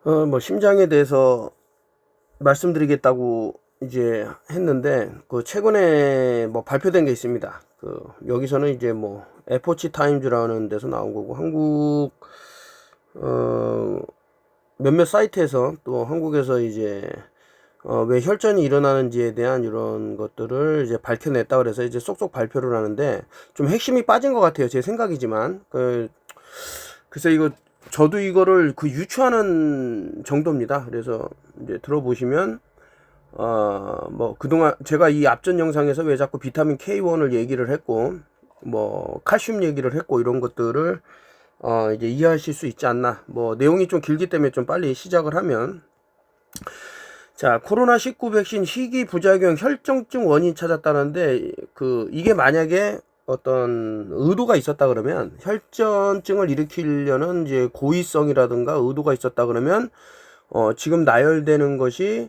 뭐 심장에 대해서 말씀드리겠다고 이제 했는데 그 최근에 뭐 발표된 게 있습니다. 그 여기서는 이제 뭐 에포치 타임즈라는 데서 나온 거고 한국 어 몇몇 사이트에서 또 한국에서 이제 왜 혈전이 일어나는지에 대한 이런 것들을 이제 밝혀냈다 그래서 이제 쏙쏙 발표를 하는데 좀 핵심이 빠진 것 같아요. 제 생각이지만 글쎄 이거 저도 이거를 유추하는 정도입니다. 그래서 이제 들어보시면 뭐 그동안 제가 이 앞전 영상에서 왜 자꾸 비타민 K1을 얘기를 했고 뭐 칼슘 얘기를 했고 이런 것들을 이제 이해하실 수 있지 않나. 뭐 내용이 좀 길기 때문에 좀 빨리 시작을 하면, 자, 코로나19 백신 희귀 부작용 혈전증 원인 찾았다는데 이게 만약에 어떤 의도가 있었다 그러면, 혈전증을 일으키려는 이제 고의성이라든가 의도가 있었다 그러면 지금 나열되는 것이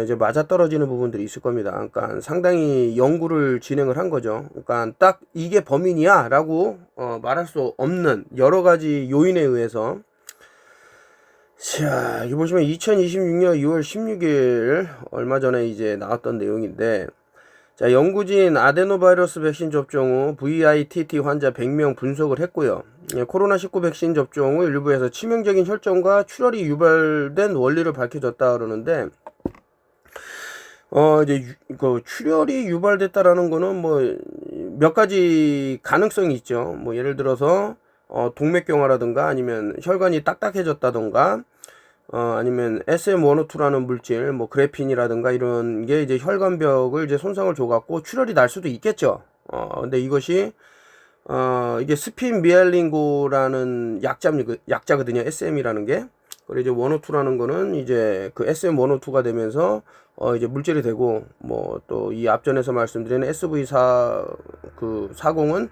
이제 맞아떨어지는 부분들이 있을 겁니다. 그러니까 상당히 연구를 진행을 한 거죠. 그러니까 딱 이게 범인이야 라고 말할 수 없는 여러 가지 요인에 의해서. 자, 여기 보시면 2026년 2월 16일 얼마 전에 이제 나왔던 내용인데, 자, 연구진 아데노바이러스 백신 접종 후 VITT 환자 100명 분석을 했고요. 코로나19 백신 접종 후 일부에서 치명적인 혈전과 출혈이 유발된 원리를 밝혀졌다 그러는데, 이제 출혈이 유발됐다라는 거는 뭐 몇 가지 가능성이 있죠. 뭐 예를 들어서 동맥경화라든가 아니면 혈관이 딱딱해졌다던가 아니면 SM102라는 물질, 뭐 그래핀이라든가 이런 게 이제 혈관벽을 이제 손상을 줘갖고 출혈이 날 수도 있겠죠. 근데 이것이 이게 스핀미엘린고라는 약자거든요. SM이라는 게. 그리고 이제 102라는 거는 이제 그 SM102가 되면서 이제 물질이 되고, 뭐 또 이 앞전에서 말씀드린 SV40은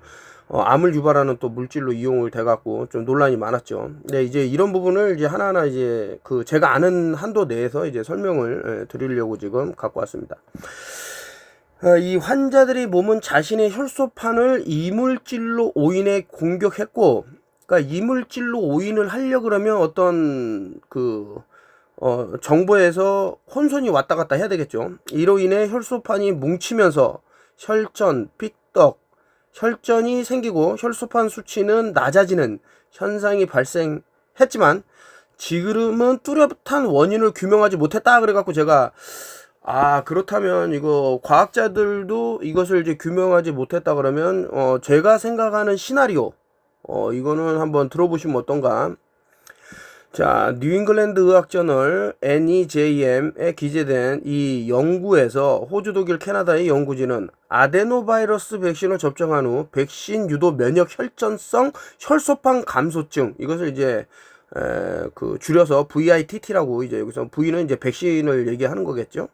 암을 유발하는 또 물질로 이용을 돼갖고 좀 논란이 많았죠. 근데 이제 이런 부분을 이제 하나하나 이제 제가 아는 한도 내에서 이제 설명을 드리려고 지금 갖고 왔습니다. 이 환자들의 몸은 자신의 혈소판을 이물질로 오인해 공격했고, 그러니까 이물질로 오인을 하려 그러면 어떤 정보에서 혼선이 왔다 갔다 해야 되겠죠. 이로 인해 혈소판이 뭉치면서 혈전, 삐떡, 혈전이 생기고 혈소판 수치는 낮아지는 현상이 발생했지만 지금은 뚜렷한 원인을 규명하지 못했다 그래갖고 제가 그렇다면 이거 과학자들도 이것을 이제 규명하지 못했다 그러면 제가 생각하는 시나리오 이거는 한번 들어보시면 어떤가. 자, 뉴잉글랜드 의학저널 NEJM에 기재된 이 연구에서 호주, 독일, 캐나다의 연구진은 아데노바이러스 백신을 접종한 후 백신 유도 면역 혈전성 혈소판 감소증, 이것을 이제 줄여서 VITT라고, 이제 여기서 V는 이제 백신을 얘기하는 거겠죠.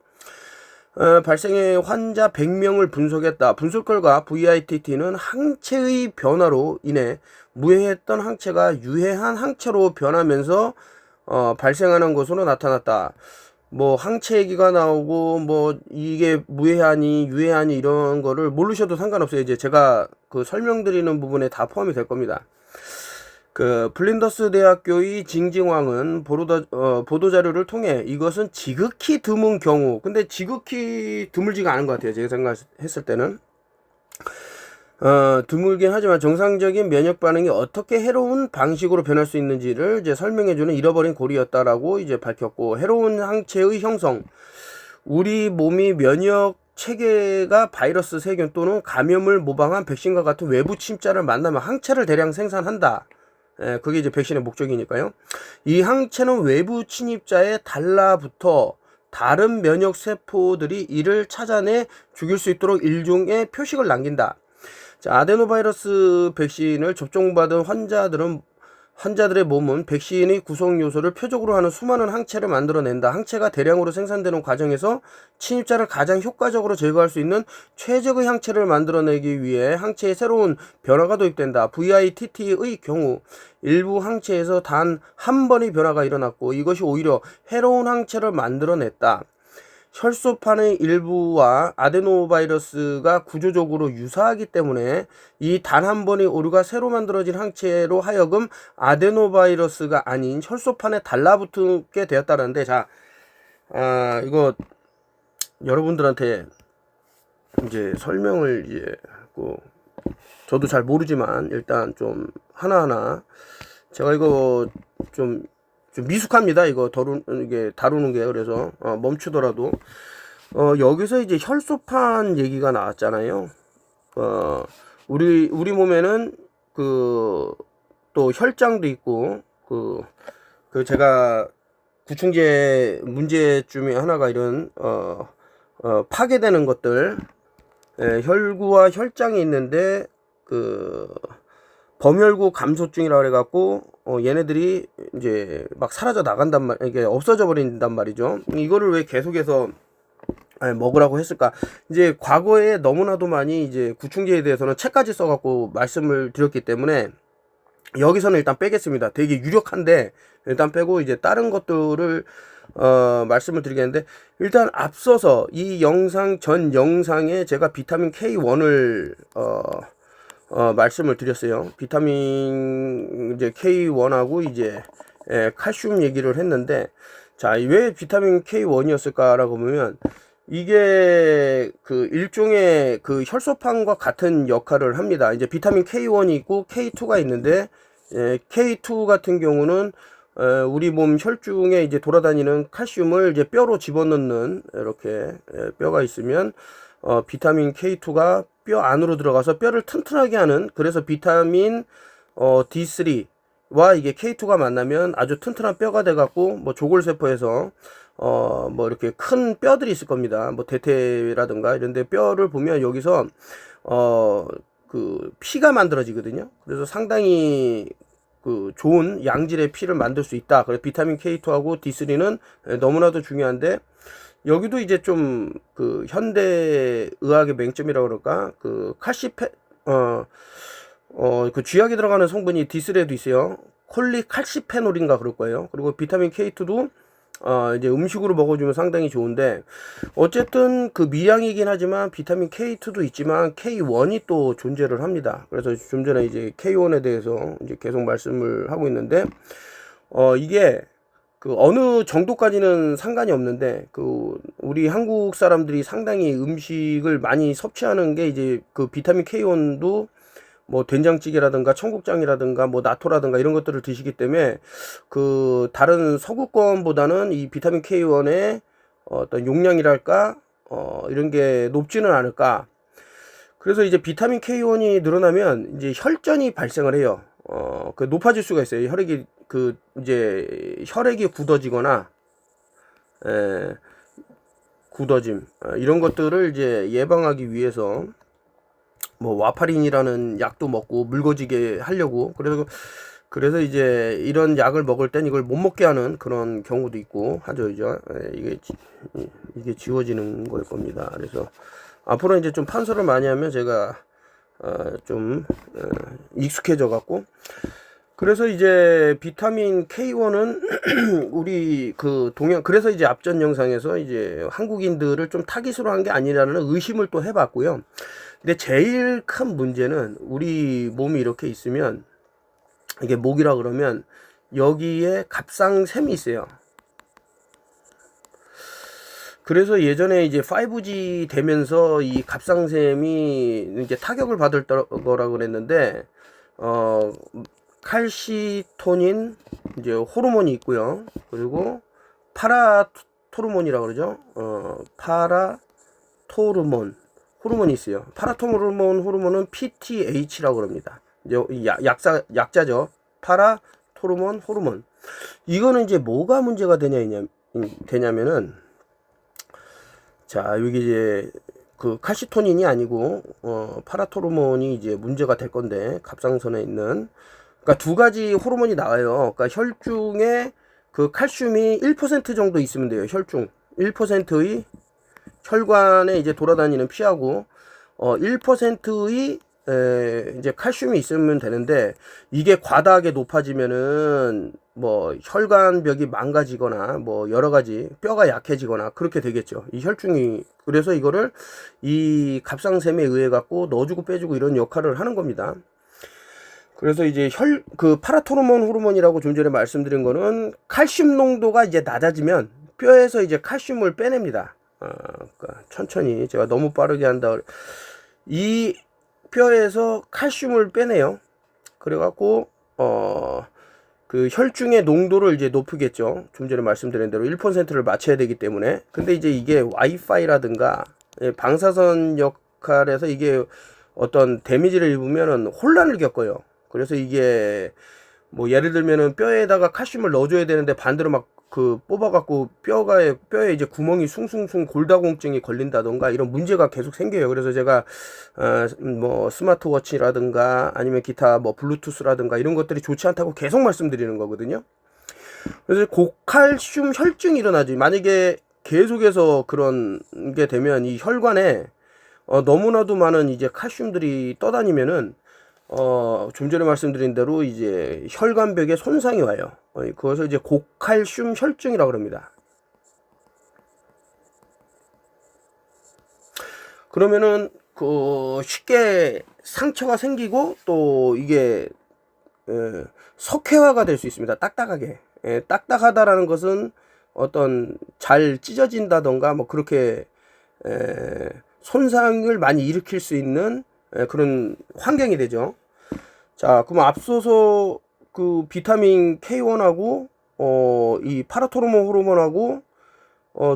발생해 환자 100명을 분석했다. 분석 결과 VITT는 항체의 변화로 인해 무해했던 항체가 유해한 항체로 변하면서 발생하는 것으로 나타났다. 뭐 항체 얘기가 나오고 뭐 이게 무해하니 유해하니 이런 거를 모르셔도 상관없어요. 이제 제가 설명드리는 부분에 다 포함이 될 겁니다. 플린더스 대학교의 징징왕은 보도자료를 통해 이것은 지극히 드문 경우, 근데 지극히 드물지가 않은 것 같아요. 제가 생각했을 때는. 드물긴 하지만 정상적인 면역 반응이 어떻게 해로운 방식으로 변할 수 있는지를 이제 설명해주는 잃어버린 고리였다라고 이제 밝혔고, 해로운 항체의 형성, 우리 몸이 면역 체계가 바이러스 세균 또는 감염을 모방한 백신과 같은 외부 침자를 만나면 항체를 대량 생산한다. 그게 이제 백신의 목적이니까요. 이 항체는 외부 침입자에 달라붙어 다른 면역 세포들이 이를 찾아내 죽일 수 있도록 일종의 표식을 남긴다. 자, 아데노바이러스 백신을 접종받은 환자들의 몸은 백신의 구성 요소를 표적으로 하는 수많은 항체를 만들어낸다. 항체가 대량으로 생산되는 과정에서 침입자를 가장 효과적으로 제거할 수 있는 최적의 항체를 만들어내기 위해 항체에 새로운 변화가 도입된다. VITT의 경우 일부 항체에서 단 한 번의 변화가 일어났고 이것이 오히려 해로운 항체를 만들어냈다. 혈소판의 일부와 아데노바이러스가 구조적으로 유사하기 때문에 이 단 한 번의 오류가 새로 만들어진 항체로 하여금 아데노바이러스가 아닌 혈소판에 달라붙게 되었다는데, 자, 이거 여러분들한테 이제 설명을 이제 저도 잘 모르지만 일단 좀 하나하나 제가 이거 좀 미숙합니다. 이거 이게 다루는 게. 그래서 멈추더라도 여기서 이제 혈소판 얘기가 나왔잖아요. 우리 몸에는 또 혈장도 있고 제가 구충제 문제 중에 하나가 이런 파괴되는 것들, 혈구와 혈장이 있는데 범혈구 감소증이라 그래갖고 얘네들이 이제 막 사라져 나간단 말, 이게 없어져 버린단 말이죠. 이거를 왜 계속해서 먹으라고 했을까? 이제 과거에 너무나도 많이 이제 구충제에 대해서는 책까지 써갖고 말씀을 드렸기 때문에 여기서는 일단 빼겠습니다. 되게 유력한데 일단 빼고 이제 다른 것들을 말씀을 드리겠는데, 일단 앞서서 이 영상 전 영상에 제가 비타민 K1을 말씀을 드렸어요. 비타민 이제 K1하고 이제 칼슘 얘기를 했는데, 자, 왜 비타민 K1이었을까라고 보면 이게 일종의 혈소판과 같은 역할을 합니다. 이제 비타민 K1이 있고 K2가 있는데, K2 같은 경우는 우리 몸 혈중에 이제 돌아다니는 칼슘을 이제 뼈로 집어넣는, 이렇게 뼈가 있으면 비타민 K2가 뼈 안으로 들어가서 뼈를 튼튼하게 하는, 그래서 비타민 D3와 이게 K2가 만나면 아주 튼튼한 뼈가 돼갖고 뭐 조골세포에서 뭐 이렇게 큰 뼈들이 있을 겁니다. 뭐 대퇴라든가 이런데 뼈를 보면 여기서 피가 만들어지거든요. 그래서 상당히 좋은 양질의 피를 만들 수 있다. 그래서 비타민 K2하고 D3는 너무나도 중요한데, 여기도 이제 좀 현대 의학의 맹점이라고 그럴까? 쥐약에 들어가는 성분이 D3에도 있어요. 콜리칼시페놀인가 그럴 거예요. 그리고 비타민 K2도 이제 음식으로 먹어주면 상당히 좋은데, 어쨌든 미량이긴 하지만 비타민 K2도 있지만 K1이 또 존재를 합니다. 그래서 좀 전에 이제 K1에 대해서 이제 계속 말씀을 하고 있는데, 이게 어느 정도까지는 상관이 없는데, 우리 한국 사람들이 상당히 음식을 많이 섭취하는 게 이제 비타민 K1도 뭐 된장찌개라든가 청국장이라든가 뭐 나토라든가 이런 것들을 드시기 때문에 다른 서구권보다는 이 비타민 K1의 어떤 용량이랄까 이런 게 높지는 않을까. 그래서 이제 비타민 K1이 늘어나면 이제 혈전이 발생을 해요. 높아질 수가 있어요. 이제 혈액이 굳어지거나 굳어짐, 이런 것들을 이제 예방하기 위해서 뭐 와파린이라는 약도 먹고 묽어지게 하려고, 그래서 이제 이런 약을 먹을 땐 이걸 못 먹게 하는 그런 경우도 있고 하죠. 이게 지워지는 걸 겁니다. 그래서 앞으로 이제 좀 판서를 많이 하면 제가 좀 익숙해져 갖고, 그래서 이제 비타민 K1은 우리 그래서 이제 앞전 영상에서 이제 한국인들을 좀 타깃으로 한 게 아니라는 의심을 또 해봤고요. 근데 제일 큰 문제는 우리 몸이 이렇게 있으면, 이게 목이라 그러면 여기에 갑상샘이 있어요. 그래서 예전에 이제 5G 되면서 이 갑상샘이 이제 타격을 받을 거라 그랬는데, 칼시토닌 이제 호르몬이 있고요. 그리고 파라토르몬이라고 그러죠. 파라토르몬 호르몬이 있어요. 파라토르몬 호르몬은 PTH라고 그럽니다. 이제 약자죠. 파라토르몬 호르몬. 이거는 이제 뭐가 문제가 되냐면은, 자, 여기 이제 칼시토닌이 아니고 파라토르몬이 이제 문제가 될 건데, 갑상선에 있는, 그러니까 두 가지 호르몬이 나와요. 그러니까 혈중에 칼슘이 1% 정도 있으면 돼요. 혈중 1%의 혈관에 이제 돌아다니는 피하고 1%의 이제 칼슘이 있으면 되는데 이게 과다하게 높아지면은 뭐 혈관벽이 망가지거나 뭐 여러 가지 뼈가 약해지거나 그렇게 되겠죠. 이 혈중이. 그래서 이거를 이 갑상샘에 의해 갖고 넣어주고 빼주고 이런 역할을 하는 겁니다. 그래서 이제 그 파라토르몬 호르몬이라고 좀 전에 말씀드린 거는 칼슘 농도가 이제 낮아지면 뼈에서 이제 칼슘을 빼냅니다. 그러니까 천천히, 제가 너무 빠르게 한다. 이 뼈에서 칼슘을 빼내요. 그래갖고 그 혈중의 농도를 이제 높이겠죠. 좀 전에 말씀드린 대로 1%를 맞춰야 되기 때문에. 근데 이제 이게 와이파이라든가 방사선 역할에서 이게 어떤 데미지를 입으면은 혼란을 겪어요. 그래서 이게 뭐 예를 들면은 뼈에다가 칼슘을 넣어줘야 되는데 반대로 막 그 뽑아갖고 뼈에 이제 구멍이 숭숭숭 골다공증이 걸린다던가 이런 문제가 계속 생겨요. 그래서 제가 뭐 스마트워치라든가 아니면 기타 뭐 블루투스라든가 이런 것들이 좋지 않다고 계속 말씀드리는 거거든요. 그래서 고칼슘 혈증이 일어나지. 만약에 계속해서 그런 게 되면 이 혈관에 너무나도 많은 이제 칼슘들이 떠다니면은 좀 전에 말씀드린 대로 이제 혈관벽에 손상이 와요. 그것을 이제 고칼슘 혈증이라고 합니다. 그러면은 그 쉽게 상처가 생기고 또 이게 석회화가 될 수 있습니다. 딱딱하게. 딱딱하다라는 것은 어떤 잘 찢어진다던가 뭐 그렇게 손상을 많이 일으킬 수 있는 그런 환경이 되죠. 자, 그럼 앞서서 그 비타민 K1하고 이 파라토르몬 호르몬하고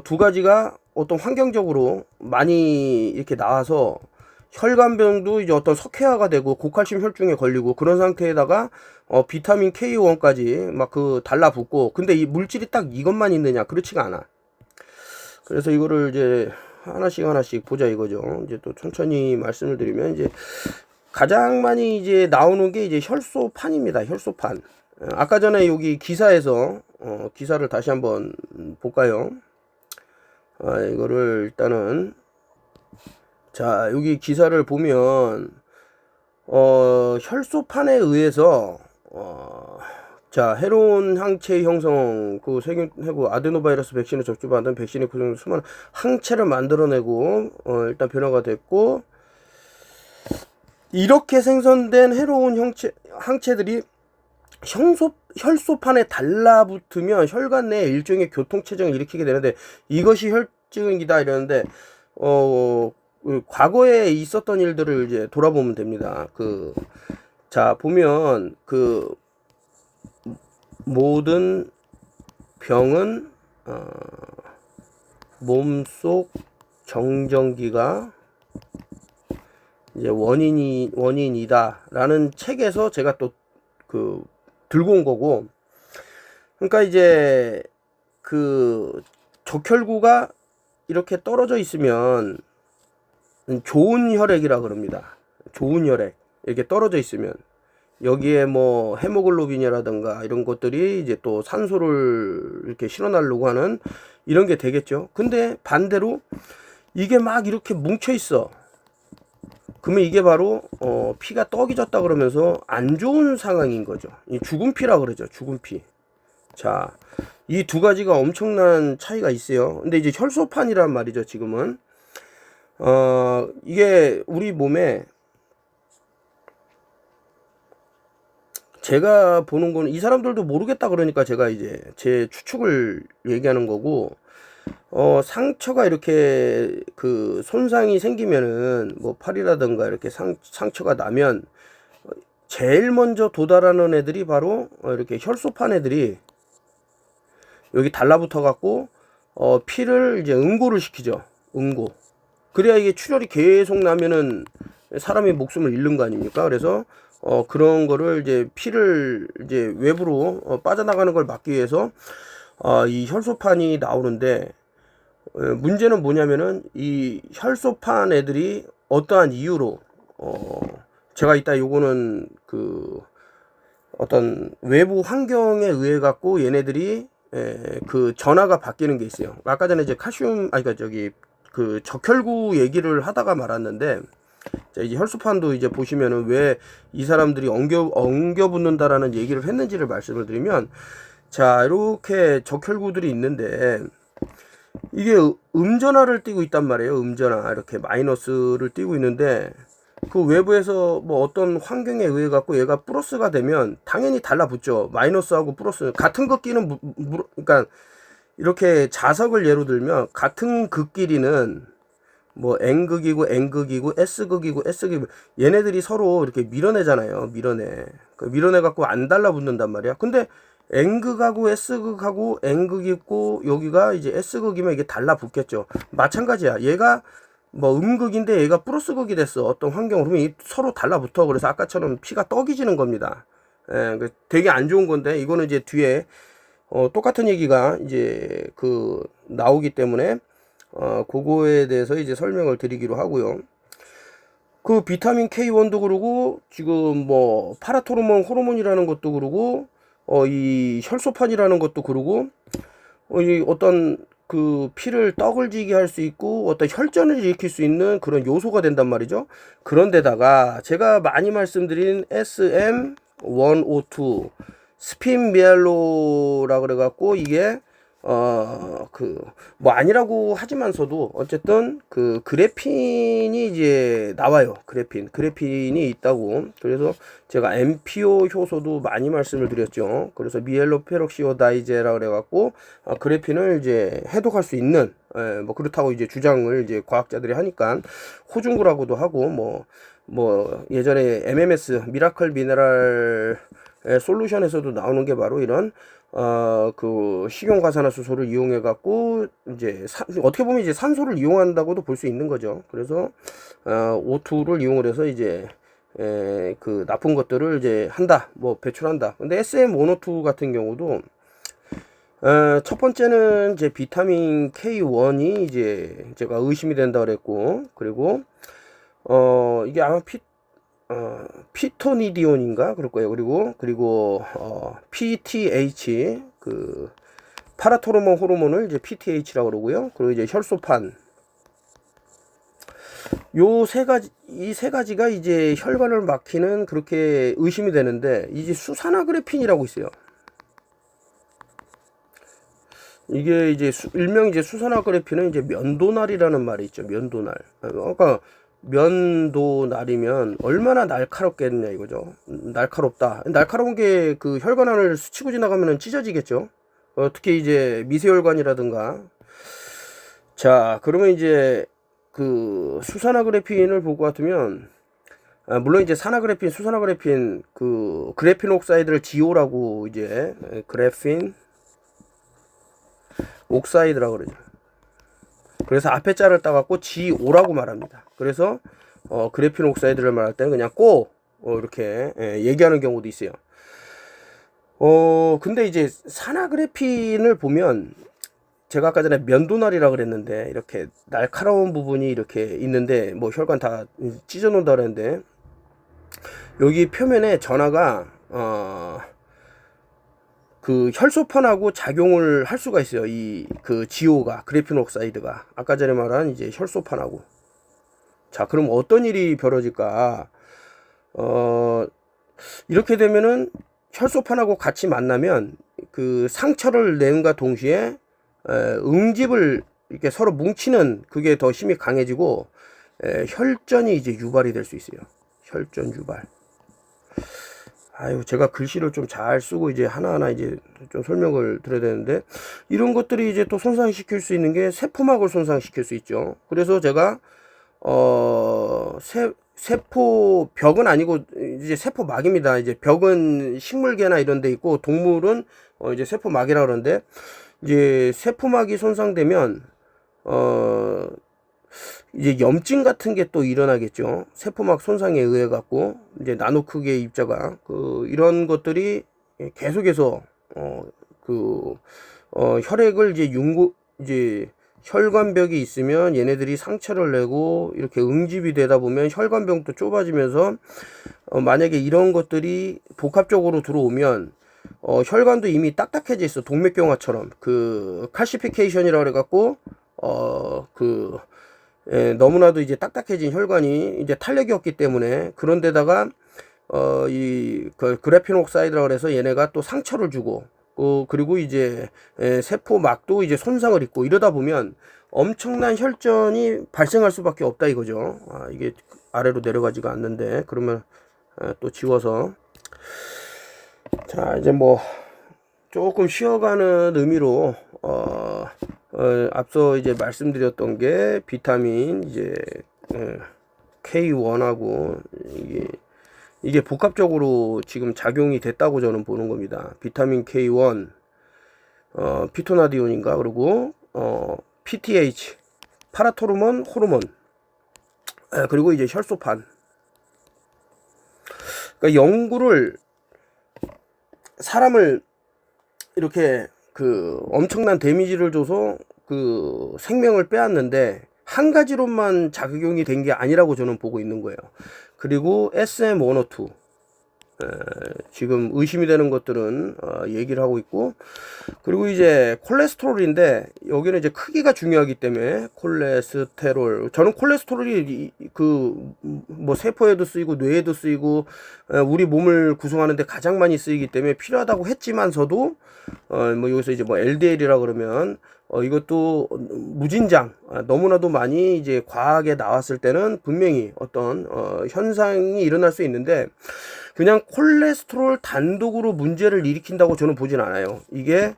두 가지가 어떤 환경적으로 많이 이렇게 나와서 혈관병도 이제 어떤 석회화가 되고 고칼슘 혈중에 걸리고 그런 상태에다가 비타민 K1까지 막 그 달라붙고, 근데 이 물질이 딱 이것만 있느냐? 그렇지가 않아. 그래서 이거를 이제 하나씩 보자 이거죠. 이제 또 천천히 말씀을 드리면 이제 가장 많이 이제 나오는 게 이제 혈소판입니다. 혈소판. 아까 전에 여기 기사에서 기사를 다시 한번 볼까요? 이거를 일단은 자, 여기 기사를 보면 혈소판에 의해서 자, 해로운 항체 형성, 그 세균하고 아데노바이러스 백신을 접종받은 백신이 구성 수많은 항체를 만들어내고 일단 변화가 됐고, 이렇게 생성된 해로운 항체들이 혈소판에 달라붙으면 혈관 내에 일종의 교통체증을 일으키게 되는데 이것이 혈증이다 이러는데 과거에 있었던 일들을 이제 돌아보면 됩니다. 자, 보면 모든 병은 몸속 정전기가 이제 원인이다라는 책에서 제가 또 들고 온 거고, 그러니까 이제 적혈구가 이렇게 떨어져 있으면 좋은 혈액이라 그럽니다. 좋은 혈액 이렇게 떨어져 있으면 여기에 뭐 헤모글로빈이라든가 이런 것들이 이제 또 산소를 이렇게 실어나르려고 하는 이런 게 되겠죠. 근데 반대로 이게 막 이렇게 뭉쳐 있어. 그러면 이게 바로 피가 떡이 졌다 그러면서 안 좋은 상황인 거죠. 이 죽은 피라 그러죠. 죽은 피. 자, 이 두 가지가 엄청난 차이가 있어요. 근데 이제 혈소판이란 말이죠. 지금은 이게 우리 몸에, 제가 보는 거는 이 사람들도 모르겠다 그러니까 제가 이제 제 추측을 얘기하는 거고, 상처가 이렇게 손상이 생기면은 뭐 팔이라든가 이렇게 상처가 나면 제일 먼저 도달하는 애들이 바로 이렇게 혈소판 애들이 여기 달라붙어 갖고 피를 이제 응고를 시키죠. 응고. 그래야 이게 출혈이 계속 나면은 사람이 목숨을 잃는 거 아닙니까? 그래서 그런 거를 이제 피를 이제 외부로 빠져나가는 걸 막기 위해서 이 혈소판이 나오는데, 문제는 뭐냐면은 이 혈소판 애들이 어떠한 이유로 제가 이따 요거는 어떤 외부 환경에 의해 갖고 얘네들이 전화가 바뀌는 게 있어요. 아까 전에 이제 적혈구 얘기를 하다가 말았는데, 자, 이제 혈소판도 이제 보시면은 왜 이 사람들이 엉겨 붙는다라는 얘기를 했는지를 말씀을 드리면, 자, 이렇게 적혈구들이 있는데 이게 음전하를 띠고 있단 말이에요. 음전하 이렇게 마이너스를 띠고 있는데 그 외부에서 뭐 어떤 환경에 의해 갖고 얘가 플러스가 되면 당연히 달라붙죠. 마이너스하고 플러스 같은 극끼는 그러니까 이렇게 자석을 예로 들면 같은 극끼리는 뭐 N극이고 N극이고 S극이고 S극이고 얘네들이 서로 이렇게 밀어내잖아요. 밀어내. 그 밀어내 갖고 안 달라붙는단 말이야. 근데 N극하고 S극하고 N극이 있고 여기가 이제 S극이면 이게 달라붙겠죠. 마찬가지야. 얘가 뭐 음극인데 얘가 플러스극이 됐어. 어떤 환경으로 그러면 서로 달라붙어. 그래서 아까처럼 피가 떡이지는 겁니다. 예, 되게 안 좋은 건데 이거는 이제 뒤에 똑같은 얘기가 이제 그 나오기 때문에 그거에 대해서 이제 설명을 드리기로 하고요. 그 비타민 K1도 그러고 지금 뭐 파라토르몬 호르몬이라는 것도 그러고 이 혈소판이라는 것도 그러고 이 어떤 그 피를 떡을 지게 할 수 있고 어떤 혈전을 일으킬 수 있는 그런 요소가 된단 말이죠. 그런데다가 제가 많이 말씀드린 SM1O2 스핀미알로라 그래갖고 이게 뭐 아니라고 하지만서도 어쨌든 그 그래핀이 이제 나와요. 그래핀이 있다고. 그래서 제가 MPO 효소도 많이 말씀을 드렸죠. 그래서 미엘로페록시오다이제라 그래갖고 그래핀을 이제 해독할 수 있는 뭐 그렇다고 이제 주장을 이제 과학자들이 하니까 호중구라고도 하고 뭐 예전에 MMS 미라클 미네랄 솔루션에서도 나오는 게 바로 이런 그 식용과산화수소를 이용해 갖고 이제 어떻게 보면 이제 산소를 이용한다고도 볼 수 있는 거죠. 그래서 O2를 이용을 해서 이제 그 나쁜 것들을 이제 한다, 뭐 배출한다. 근데 SM1O2 같은 경우도 첫 번째는 이제 비타민 K1이 이제 제가 의심이 된다 그랬고, 그리고 이게 아마 피토니디온인가 그럴 거예요. 그리고 PTH 그 파라토르몬 호르몬을 이제 PTH라고 그러고요. 그리고 이제 혈소판 이 세 가지가 이제 혈관을 막히는 그렇게 의심이 되는데 이제 수산화그래핀이라고 있어요. 이게 이제 일명 이제 수산화그래핀은 이제 면도날이라는 말이 있죠. 면도날. 그러니까 면도날이면 얼마나 날카롭겠냐 이거죠. 날카롭다. 날카로운 게 그 혈관 안을 스치고 지나가면 찢어지겠죠. 특히 이제 미세혈관이라든가. 자, 그러면 이제 그 수산화그래핀을 볼 것 같으면 물론 이제 산화그래핀, 수산화그래핀 그 그래핀 옥사이드를 GO라고 이제 그래핀 옥사이드라고 그러죠. 그래서 앞에 자를 따갖고 GO라고 말합니다. 그래서 그래핀 옥사이드를 말할 때는 그냥 이렇게 얘기하는 경우도 있어요. 근데 이제 산화그래핀을 보면 제가 아까 전에 면도날이라 그랬는데 이렇게 날카로운 부분이 이렇게 있는데 뭐 혈관 다 찢어 놓는다 그랬는데 여기 표면에 전하가 그 혈소판하고 작용을 할 수가 있어요. 이 그 GO가 그래핀 옥사이드가 아까 전에 말한 이제 혈소판하고. 자, 그럼 어떤 일이 벌어질까? 이렇게 되면은 혈소판하고 같이 만나면 그 상처를 내는과 동시에 응집을 이렇게 서로 뭉치는 그게 더 힘이 강해지고 혈전이 이제 유발이 될 수 있어요. 혈전 유발. 아유, 제가 글씨를 좀 잘 쓰고 이제 하나하나 이제 좀 설명을 드려야 되는데 이런 것들이 이제 또 손상시킬 수 있는 게 세포막을 손상시킬 수 있죠. 그래서 제가 세포 벽은 아니고 이제 세포막입니다. 이제 벽은 식물계나 이런 데 있고 동물은 이제 세포막이라 그러는데 이제 세포막이 손상되면 이제 염증 같은 게 또 일어나겠죠. 세포막 손상에 의해 갖고 이제 나노 크기의 입자가 이런 것들이 계속해서 혈액을 이제 혈관벽이 있으면 얘네들이 상처를 내고 이렇게 응집이 되다 보면 혈관벽도 좁아지면서 만약에 이런 것들이 복합적으로 들어오면 혈관도 이미 딱딱해져 있어. 동맥경화처럼 그 칼시피케이션이라고 그래 갖고 너무나도 이제 딱딱해진 혈관이 이제 탄력이 없기 때문에, 그런데다가 그 그래핀 옥사이드라 그래서 얘네가 또 상처를 주고, 그리고 이제 세포막도 이제 손상을 입고, 이러다 보면 엄청난 혈전이 발생할 수밖에 없다 이거죠. 이게 아래로 내려가지가 않는데, 그러면 또 지워서. 자, 이제 뭐 조금 쉬어가는 의미로 앞서 이제 말씀드렸던 게 비타민 이제 K1하고 이게 복합적으로 지금 작용이 됐다고 저는 보는 겁니다. 비타민 K1, 피토나디온인가, 그리고 PTH, 파라토르몬 호르몬, 그리고 이제 혈소판. 그러니까 연구를, 사람을 이렇게 그 엄청난 데미지를 줘서 그 생명을 빼앗는데 한 가지로만 작용이 된 게 아니라고 저는 보고 있는 거예요. 그리고 SM102 지금 의심이 되는 것들은 얘기를 하고 있고, 그리고 이제 콜레스테롤인데 여기는 이제 크기가 중요하기 때문에 콜레스테롤, 저는 콜레스테롤이 그 뭐 세포에도 쓰이고 뇌에도 쓰이고 우리 몸을 구성하는데 가장 많이 쓰이기 때문에 필요하다고 했지만서도 뭐 여기서 이제 뭐 LDL이라 그러면 이것도 무진장, 너무나도 많이 이제 과학에 나왔을 때는 분명히 어떤 현상이 일어날 수 있는데, 그냥 콜레스테롤 단독으로 문제를 일으킨다고 저는 보진 않아요. 이게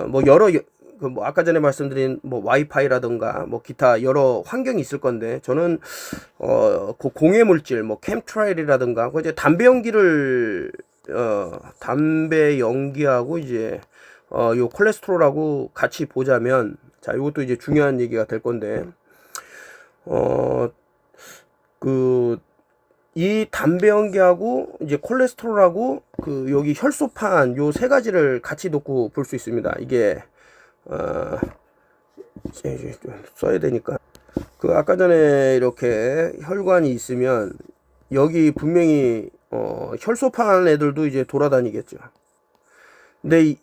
뭐 여러 뭐 아까 전에 말씀드린 뭐 와이파이라든가 뭐 기타 여러 환경이 있을 건데, 저는 그 공해 물질 뭐 캠트라일이라든가 그 이제 담배 연기를 담배 연기하고 이제 요 콜레스테롤하고 같이 보자면, 자, 이것도 이제 중요한 얘기가 될 건데, 이 담배 연기하고 이제 콜레스테롤하고 그 여기 혈소판 요 세 가지를 같이 놓고 볼 수 있습니다. 이게 이제 좀 써야 되니까, 그 아까 전에 이렇게 혈관이 있으면 여기 분명히 혈소판 애들도 이제 돌아다니겠죠. 근데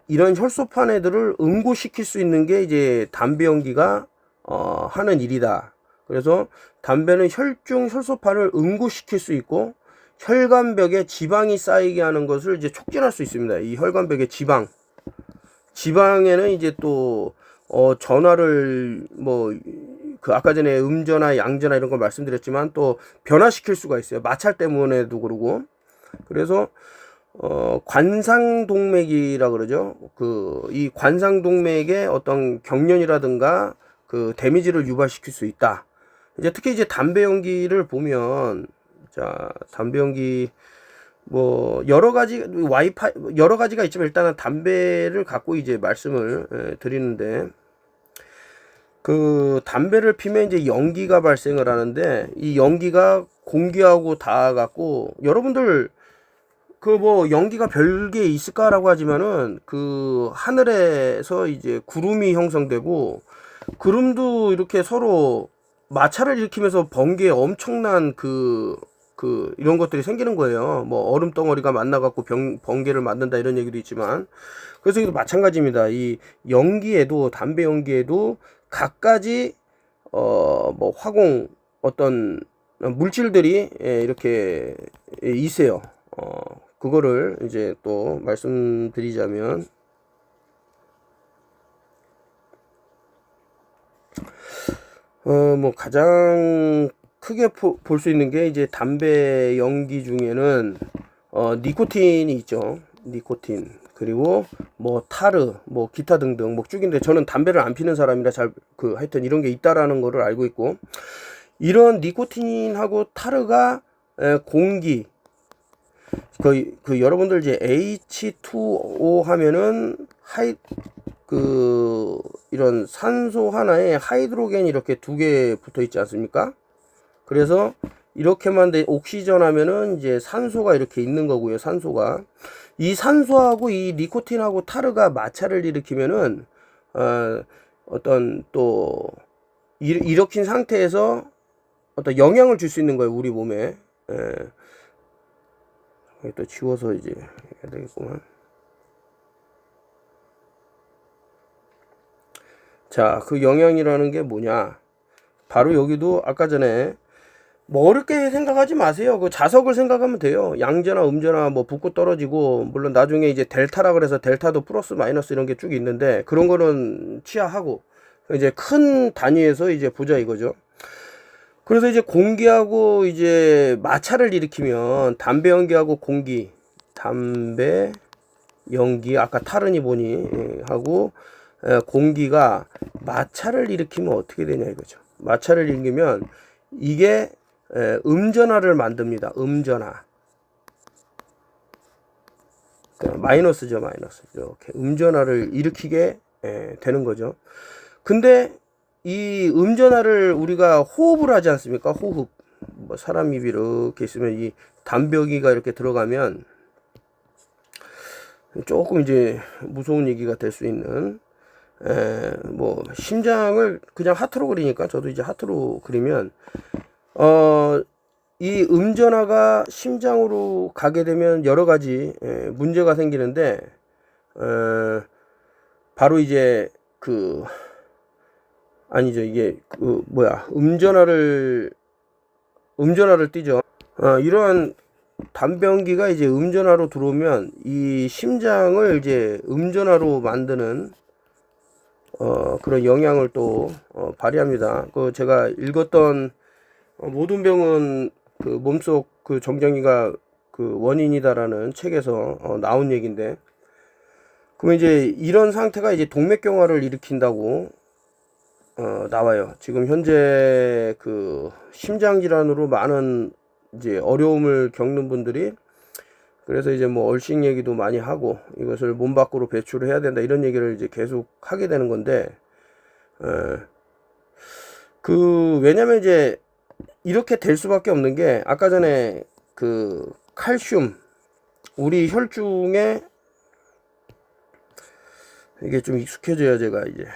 이런 혈소판 애들을 응고시킬 수 있는 게 이제 담배 연기가 하는 일이다. 그래서 담배는 혈중 혈소판을 응고시킬 수 있고 혈관벽에 지방이 쌓이게 하는 것을 이제 촉진할 수 있습니다. 이 혈관벽의 지방에는 이제 또 전하를 뭐 그 아까 전에 음전화 양전화 이런 걸 말씀드렸지만 또 변화시킬 수가 있어요. 마찰 때문에도 그러고. 그래서 관상동맥이라 그러죠. 이 관상동맥의 어떤 경련이라든가 그 데미지를 유발시킬 수 있다. 이제 특히 이제 담배 연기를 보면, 자, 담배 연기 뭐 여러 가지 와이파이 여러 가지가 있지만 일단은 담배를 갖고 이제 말씀을 드리는데, 그 담배를 피면 이제 연기가 발생을 하는데, 이 연기가 공기하고 닿아 갖고, 여러분들 그 뭐 연기가 별게 있을까라고 하지만은 그 하늘에서 이제 구름이 형성되고, 구름도 이렇게 서로 마찰을 일으키면서 번개에 엄청난 이런 것들이 생기는 거예요. 뭐 얼음 덩어리가 만나갖고 번개를 만든다 이런 얘기도 있지만, 그래서 이것도 마찬가지입니다. 이 연기에도, 담배 연기에도 갖가지 뭐 화공 어떤 물질들이 이렇게 있어요. 그거를 이제 또 말씀드리자면, 뭐 가장 크게 볼 수 있는 게 이제 담배 연기 중에는 니코틴이 있죠. 니코틴, 그리고 뭐 타르, 뭐 기타 등등 뭐 쭉인데, 저는 담배를 안 피는 사람이라 잘 하여튼 이런 게 있다라는 거를 알고 있고, 이런 니코틴하고 타르가 공기, 여러분들 이제 H2O 하면은 이런 산소 하나에 하이드로겐이 이렇게 두 개 붙어 있지 않습니까? 그래서 이렇게만 돼 옥시전 하면은 이제 산소가 이렇게 있는 거고요. 산소가, 이 산소하고 이 니코틴하고 타르가 마찰을 일으키면은 어떤 또 일으킨 상태에서 어떤 영향을 줄 수 있는 거예요, 우리 몸에. 또 지워서 이제 해야 되겠구만. 자, 그 영향이라는 게 뭐냐? 바로 여기도 아까 전에 뭐 어렵게 생각하지 마세요. 그 자석을 생각하면 돼요. 양전화, 음전화 뭐 붙고 떨어지고, 물론 나중에 이제 델타라 그래서 델타도 플러스 마이너스 이런 게 쭉 있는데 그런 거는 취하하고 이제 큰 단위에서 이제 보자 이거죠. 그래서 이제 공기하고 이제 마찰을 일으키면 담배 연기하고 공기, 담배 연기 아까 타르니 보니 하고 공기가 마찰을 일으키면 어떻게 되냐 이거죠. 마찰을 일으키면 이게 음전하를 만듭니다. 음전하. 마이너스죠, 마이너스. 이렇게 음전하를 일으키게 되는 거죠. 근데 이 음전하를 우리가 호흡을 하지 않습니까? 호흡. 뭐 사람 입이 이렇게 있으면 이 담배기가 이렇게 들어가면 조금 이제 무서운 얘기가 될 수 있는 뭐 심장을 그냥 하트로 그리니까 저도 이제 하트로 그리면 이 음전하가 심장으로 가게 되면 여러 가지 문제가 생기는데 바로 이제 그 아니죠 이게 그 뭐야 음전하를 띄죠. 이러한 담배연기가 이제 음전하로 들어오면 이 심장을 이제 음전하로 만드는 그런 영향을 또 발휘합니다. 그 제가 읽었던 모든 병은 그 몸속 그 정전기가 그 원인이다라는 책에서 나온 얘기인데, 그러면 이제 이런 상태가 이제 동맥경화를 일으킨다고 나와요. 지금 현재 그 심장 질환으로 많은 이제 어려움을 겪는 분들이, 그래서 이제 뭐 얼씬 얘기도 많이 하고 이것을 몸 밖으로 배출을 해야 된다 이런 얘기를 이제 계속 하게 되는 건데, 왜냐면 이제 이렇게 될 수밖에 없는 게 아까 전에 그 칼슘 우리 혈중에 이게 좀 익숙해져야 제가 이제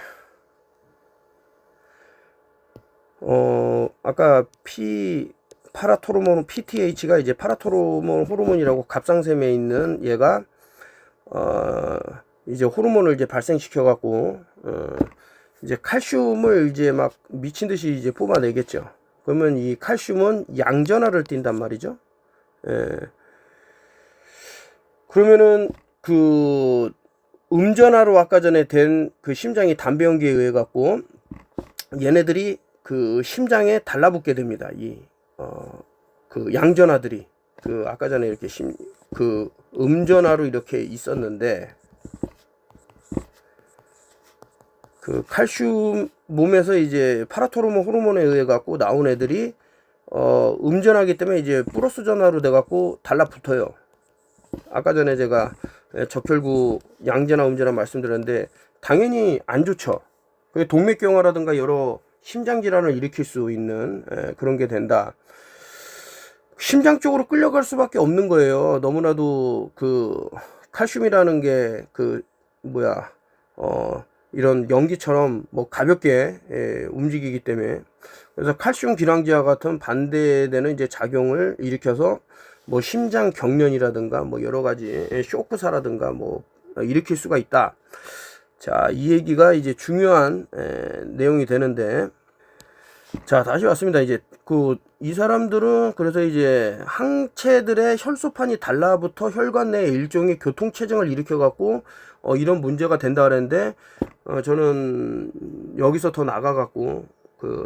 아까 파라토르몬 PTH가 이제 파라토르몬 호르몬이라고 갑상샘에 있는 얘가 이제 호르몬을 이제 발생시켜 갖고 이제 칼슘을 이제 막 미친 듯이 이제 뽑아내겠죠. 그러면 이 칼슘은 양전하를 띈단 말이죠. 그러면은 그 음전하로 아까 전에 된 그 심장이 담배 연기에 의해 갖고 얘네들이 그 심장에 달라붙게 됩니다. 그 양전하들이 그 아까 전에 이렇게 그 음전하로 이렇게 있었는데 그 칼슘 몸에서 이제 파라토르몬 호르몬에 의해 갖고 나온 애들이 음전하기 때문에 이제 플러스 전하로 돼 갖고 달라붙어요. 아까 전에 제가 적혈구 양전하 음전하 말씀드렸는데 당연히 안 좋죠. 그게 동맥경화라든가 여러 심장 질환을 일으킬 수 있는 그런 게 된다. 심장 쪽으로 끌려갈 수밖에 없는 거예요. 너무나도 그 칼슘이라는 게 그 뭐야 이런 연기처럼 뭐 가볍게 움직이기 때문에, 그래서 칼슘 기량지와 같은 반대되는 이제 작용을 일으켜서 뭐 심장 경련이라든가 뭐 여러 가지 쇼크사라든가 뭐 일으킬 수가 있다. 자, 이 얘기가 이제 중요한 내용이 되는데, 자, 다시 왔습니다. 이제 이 사람들은 그래서 이제 항체들의 혈소판이 달라붙어 혈관 내에 일종의 교통체증을 일으켜 갖고 이런 문제가 된다 그랬는데, 저는 여기서 더 나가 갖고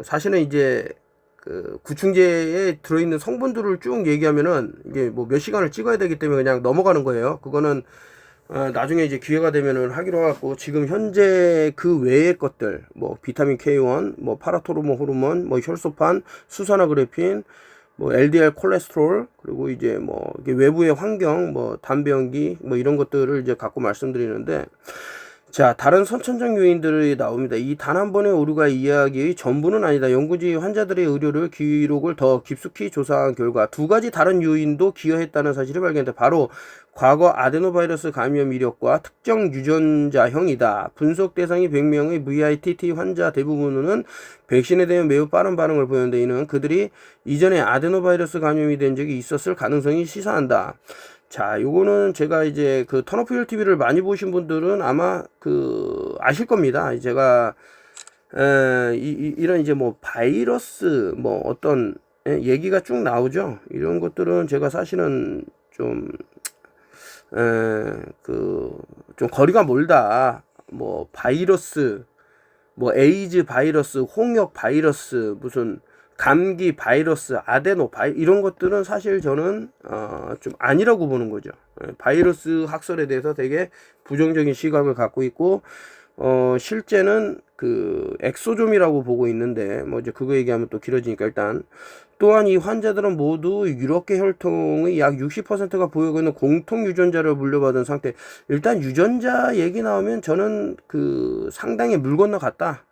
사실은 이제 그 구충제에 들어있는 성분들을 쭉 얘기하면은 이게 뭐 몇 시간을 찍어야 되기 때문에 그냥 넘어가는 거예요. 그거는 나중에 이제 기회가 되면은 하기로 하고, 지금 현재 그 외의 것들 뭐 비타민 K1, 뭐 파라토르몬 호르몬, 뭐 혈소판, 수산화그래핀, 뭐 LDL 콜레스테롤, 그리고 이제 뭐 외부의 환경, 뭐 담배 연기, 뭐 이런 것들을 이제 갖고 말씀드리는데, 자, 다른 선천적 요인들이 나옵니다. 이 단 한 번의 오류가 이야기의 전부는 아니다. 연구지 환자들의 의료를 기록을 더 깊숙이 조사한 결과 두 가지 다른 요인도 기여했다는 사실이 발견됐다. 바로 과거 아데노바이러스 감염 이력과 특정 유전자형이다. 분석 대상이 100명의 VITT 환자 대부분은 백신에 대한 매우 빠른 반응을 보였는데, 이는 그들이 이전에 아데노바이러스 감염이 된 적이 있었을 가능성이 시사한다. 자, 요거는 제가 이제 그 턴오프 힐 TV를 많이 보신 분들은 아마 아실 겁니다. 제가 이런 이제 뭐 바이러스 뭐 어떤 얘기가 쭉 나오죠. 이런 것들은 제가 사실은 좀 좀 거리가 멀다. 뭐 바이러스, 뭐 에이즈 바이러스, 홍역 바이러스, 무슨 감기 바이러스, 아데노 이런 것들은 사실 저는 좀 아니라고 보는 거죠. 바이러스 학설에 대해서 되게 부정적인 시각을 갖고 있고 실제는 그 엑소좀이라고 보고 있는데 뭐 이제 그거 얘기하면 또 길어지니까 일단 또한 이 환자들은 모두 유럽계 혈통의 약 60%가 보이고 있는 공통 유전자를 물려받은 상태. 일단 유전자 얘기 나오면 저는 그 상당히 물 건너갔다.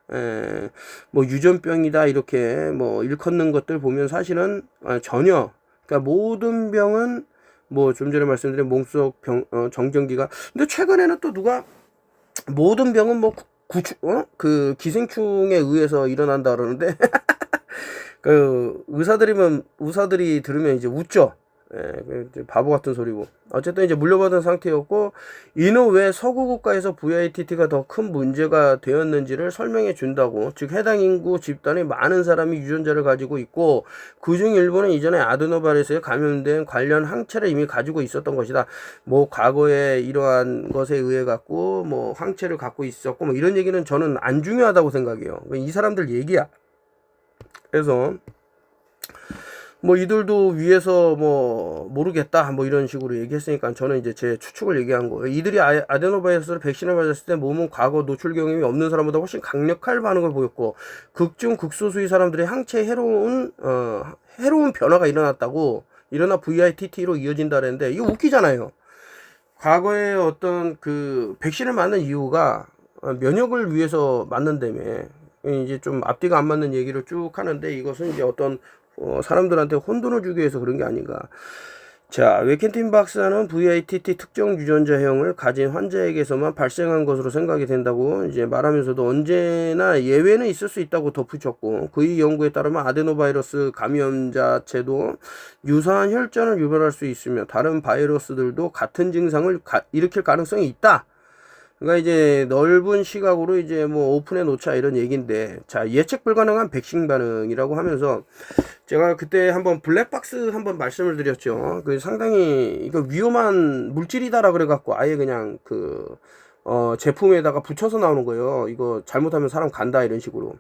뭐 유전병이다 이렇게 뭐 일컫는 것들 보면 사실은 전혀, 그러니까 모든 병은 뭐 좀 전에 말씀드린 몸속 병 정전기가, 근데 최근에는 또 누가 모든 병은 뭐 그 기생충에 의해서 일어난다 그러는데 그 의사들이 들으면 이제 웃죠. 이제 바보 같은 소리고. 어쨌든 이제 물려받은 상태였고, 이는 왜 서구 국가에서 VITT가 더 큰 문제가 되었는지를 설명해 준다고. 즉 해당 인구 집단의 많은 사람이 유전자를 가지고 있고, 그중 일부는 이전에 아드노바이러스에 감염된 관련 항체를 이미 가지고 있었던 것이다. 뭐 과거에 이러한 것에 의해 갖고 뭐 항체를 갖고 있었고 뭐 이런 얘기는 저는 안 중요하다고 생각해요. 이 사람들 얘기야. 그래서 뭐 이들도 위에서 뭐 모르겠다 뭐 이런 식으로 얘기했으니까 저는 이제 제 추측을 얘기한 거예요. 이들이 아데노바이러스를 백신을 맞았을 때 몸은 과거 노출 경험이 없는 사람보다 훨씬 강력한 반응을 보였고, 극중 극소수의 사람들의 항체에 해로운 변화가 일어나 VITT로 이어진다 그랬는데 이거 웃기잖아요. 과거에 어떤 그 백신을 맞는 이유가 면역을 위해서 맞는다며. 이제 좀 앞뒤가 안 맞는 얘기를 쭉 하는데 이것은 이제 어떤 사람들한테 혼돈을 주기 위해서 그런 게 아닌가. 자, 웨켄틴 박사는 VITT 특정 유전자형을 가진 환자에게서만 발생한 것으로 생각이 된다고 이제 말하면서도 언제나 예외는 있을 수 있다고 덧붙였고, 그의 연구에 따르면 아데노바이러스 감염자체도 유사한 혈전을 유발할 수 있으며 다른 바이러스들도 같은 증상을 일으킬 가능성이 있다. 그러니까 이제 넓은 시각으로 이제 뭐 오픈해 놓자 이런 얘기인데, 자, 예측 불가능한 백신 반응이라고 하면서 제가 그때 한번 블랙박스 한번 말씀을 드렸죠. 그 상당히 이거 위험한 물질이다라 그래갖고 아예 그냥 그 제품에다가 붙여서 나오는 거예요. 이거 잘못하면 사람 간다 이런 식으로.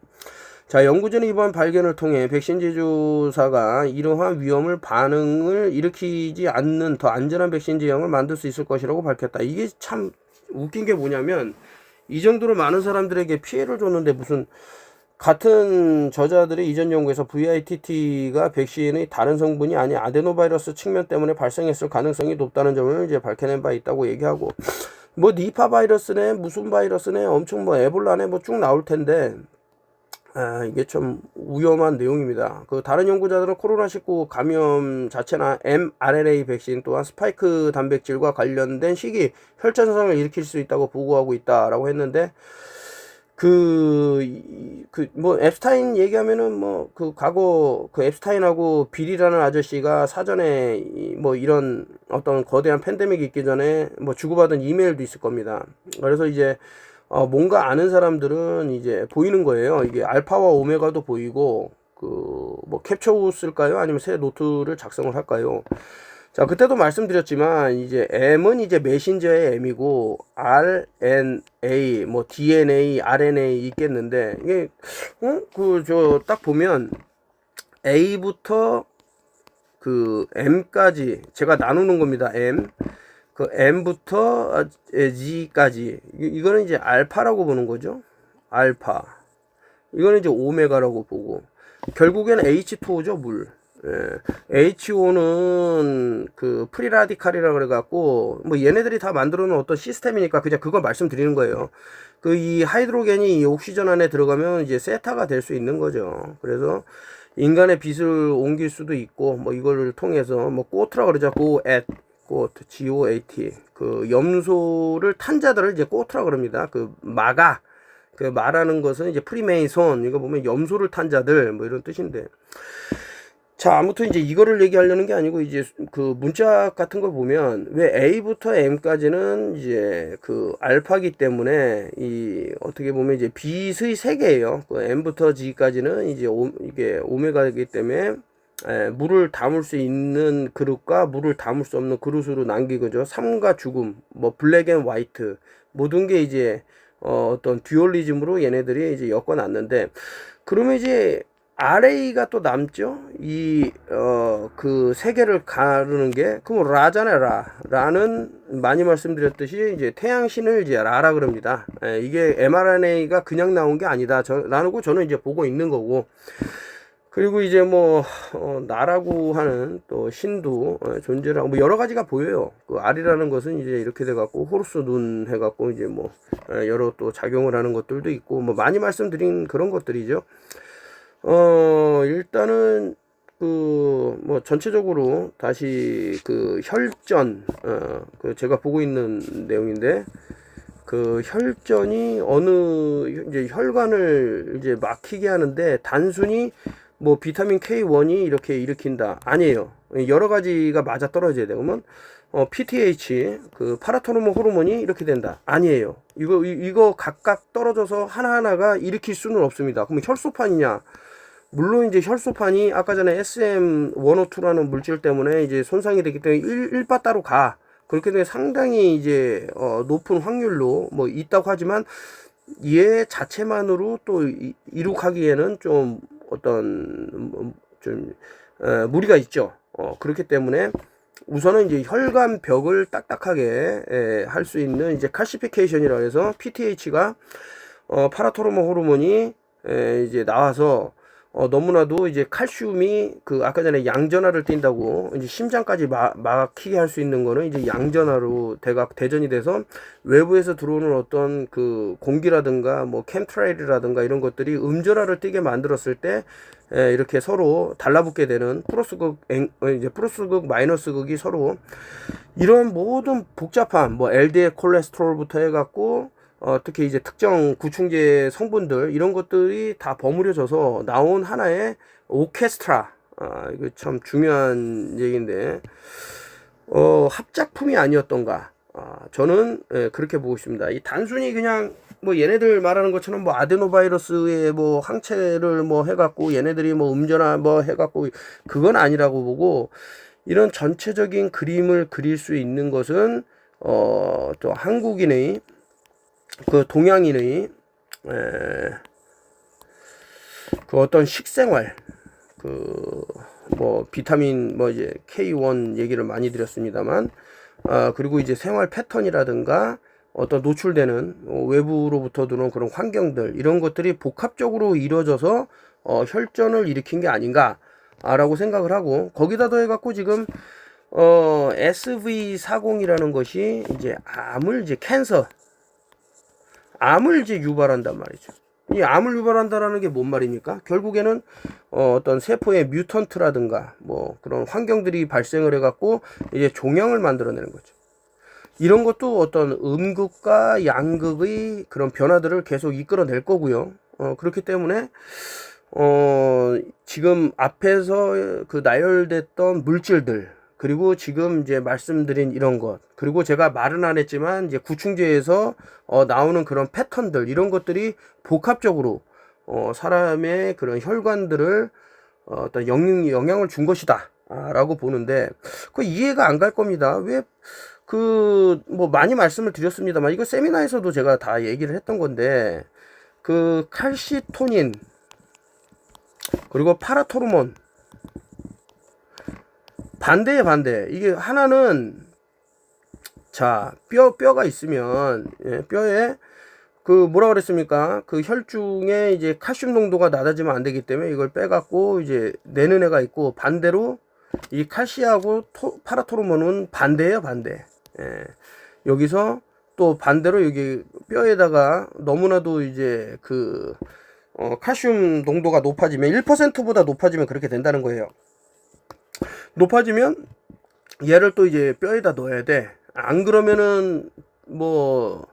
자, 연구진은 이번 발견을 통해 백신 제조사가 이러한 반응을 일으키지 않는 더 안전한 백신 제형을 만들 수 있을 것이라고 밝혔다. 이게 참 웃긴 게 뭐냐면 이 정도로 많은 사람들에게 피해를 줬는데 무슨 같은 저자들의 이전 연구에서 VITT가 백신의 다른 성분이 아닌 아데노바이러스 측면 때문에 발생했을 가능성이 높다는 점을 이제 밝혀낸 바 있다고 얘기하고, 뭐 니파 바이러스네 무슨 바이러스네 엄청 뭐 에볼라네 뭐 쭉 나올 텐데 이게 좀 위험한 내용입니다. 그 다른 연구자들은 코로나19 감염 자체나 mRNA 백신 또한 스파이크 단백질과 관련된 시기 혈전성을 일으킬 수 있다고 보고하고 있다라고 했는데, 뭐 앱스타인 얘기하면은 뭐 그 과거 그 앱스타인하고 빌이라는 아저씨가 사전에 뭐 이런 어떤 거대한 팬데믹이 있기 전에 뭐 주고받은 이메일도 있을 겁니다. 그래서 이제 뭔가 아는 사람들은 이제 보이는 거예요. 이게 알파와 오메가도 보이고, 뭐 캡처 쓸까요? 아니면 새 노트를 작성을 할까요? 자, 그때도 말씀드렸지만 이제 M은 이제 메신저의 M이고 RNA, 뭐 DNA, RNA 있겠는데 이게 딱 보면 A부터 그 M까지 제가 나누는 겁니다. 그 M부터 G까지 이거는 이제 알파라고 보는 거죠. 알파. 이거는 이제 오메가라고 보고, 결국에는 H2O죠, 물. HO는 그 프리라디칼이라 그래갖고 뭐 얘네들이 다 만들어 놓은 어떤 시스템이니까 그냥 그걸 말씀드리는 거예요. 그 이 하이드로겐이 이 옥시전 안에 들어가면 이제 세타가 될 수 있는 거죠. 그래서 인간의 빛을 옮길 수도 있고 뭐 이거를 통해서 뭐 꼬트라 그러죠. GOAT 그 염소를 탄 자들을 이제 꼬트라 그럽니다. 그 말하는 것은 이제 프리메이손, 이거 보면 염소를 탄 자들 뭐 이런 뜻인데, 자, 아무튼 이제 이거를 얘기하려는 게 아니고, 이제 그 문자 같은 걸 보면, 왜 A부터 M까지는 이제 그 알파기 때문에, 이 어떻게 보면 이제 빛의 세계예요. 그 M부터 G까지는 이제 이게 오메가이기 때문에, 물을 담을 수 있는 그릇과 물을 담을 수 없는 그릇으로 남기고죠. 삶과 죽음, 뭐 블랙 앤 화이트, 모든 게 이제 어떤 듀얼리즘으로 얘네들이 이제 엮어놨는데, 그러면 이제 RA가 또 남죠. 그 세계를 가르는 게, 그럼 라잖아요, 라. 라는, 많이 말씀드렸듯이, 이제 태양신을 이제 라라 그럽니다. 이게 mRNA가 그냥 나온 게 아니다. 라고 저는 이제 보고 있는 거고. 그리고 이제 뭐, 나라고 하는 또 신도 존재라고, 뭐 여러 가지가 보여요. 그 R이라는 것은 이제 이렇게 돼갖고, 호르스 눈 해갖고, 이제 뭐, 여러 또 작용을 하는 것들도 있고, 뭐 많이 말씀드린 그런 것들이죠. 일단은 뭐 전체적으로 다시 그 혈전, 그 제가 보고 있는 내용인데, 그 혈전이 이제 혈관을 이제 막히게 하는데, 단순히 뭐 비타민 K1이 이렇게 일으킨다 아니에요. 여러 가지가 맞아 떨어져야 돼요. 그러면 PTH, 그 파라토르몬 호르몬이 이렇게 된다 아니에요. 이거 각각 떨어져서 하나하나가 일으킬 수는 없습니다. 그러면 혈소판이냐? 물론 이제 혈소판이 아까 전에 SM102라는 물질 때문에 이제 손상이 되기 때문에 일바따로 가. 그렇게 되면 상당히 이제 높은 확률로 뭐 있다고 하지만, 얘 자체만으로 또 이룩하기에는 좀 어떤 좀 무리가 있죠. 그렇기 때문에 우선은 이제 혈관 벽을 딱딱하게 할 수 있는 이제 칼시피케이션이라 해서 PTH가 파라토르몬 호르몬이 이제 나와서 너무나도 이제 칼슘이 그 아까 전에 양전하를 띈다고 이제 심장까지 막히게 할 수 있는 거는 이제 양전하로 대전이 돼서 외부에서 들어오는 어떤 그 공기라든가 뭐 캠트레일이라든가 이런 것들이 음전하를 띄게 만들었을 때 이렇게 서로 달라붙게 되는 이제 플러스극 마이너스극이 서로 이런 모든 복잡한 뭐 LDL 콜레스테롤부터 해갖고 특히 이제 특정 구충제 성분들 이런 것들이 다 버무려져서 나온 하나의 오케스트라, 이거 참 중요한 얘기인데 합작품이 아니었던가, 저는 그렇게 보고 있습니다. 이 단순히 그냥 뭐 얘네들 말하는 것처럼 뭐 아데노바이러스에 뭐 항체를 뭐 해갖고 얘네들이 뭐 음전화 뭐 해갖고 그건 아니라고 보고, 이런 전체적인 그림을 그릴 수 있는 것은 또 한국인의 그 동양인의 그 어떤 식생활, 그 뭐 비타민 뭐 이제 K1 얘기를 많이 드렸습니다만, 그리고 이제 생활 패턴이라든가 어떤 노출되는 외부로부터 들어온 그런 환경들, 이런 것들이 복합적으로 이루어져서 혈전을 일으킨 게 아닌가 라고 생각을 하고, 거기다 더해갖고 지금 SV40이라는 것이 이제 암을 이제 유발한단 말이죠. 이 암을 유발한다라는 게 뭔 말입니까? 결국에는 어떤 세포의 뮤턴트라든가 뭐 그런 환경들이 발생을 해갖고 이제 종양을 만들어내는 거죠. 이런 것도 어떤 음극과 양극의 그런 변화들을 계속 이끌어낼 거고요. 그렇기 때문에 지금 앞에서 그 나열됐던 물질들, 그리고 지금 이제 말씀드린 이런 것, 그리고 제가 말은 안 했지만 이제 구충제에서 나오는 그런 패턴들, 이런 것들이 복합적으로 사람의 그런 혈관들을 어떤 영향을 준 것이다 라고 보는데, 그 이해가 안 갈 겁니다. 왜 뭐 많이 말씀을 드렸습니다만, 이거 세미나에서도 제가 다 얘기를 했던 건데, 그 칼시토닌 그리고 파라토르몬 반대에 반대. 이게 하나는, 자, 뼈가 있으면, 뼈에 그 뭐라 그랬습니까? 그 혈중에 이제 칼슘 농도가 낮아지면 안 되기 때문에 이걸 빼갖고 이제 내는 애가 있고, 반대로 이 칼시하고 파라토르몬은 반대예요, 반대. 여기서 또 반대로 여기 뼈에다가 너무나도 이제 그 칼슘 농도가 높아지면 1%보다 높아지면 그렇게 된다는 거예요. 높아지면 얘를 또 이제 뼈에다 넣어야 돼. 안 그러면은 뭐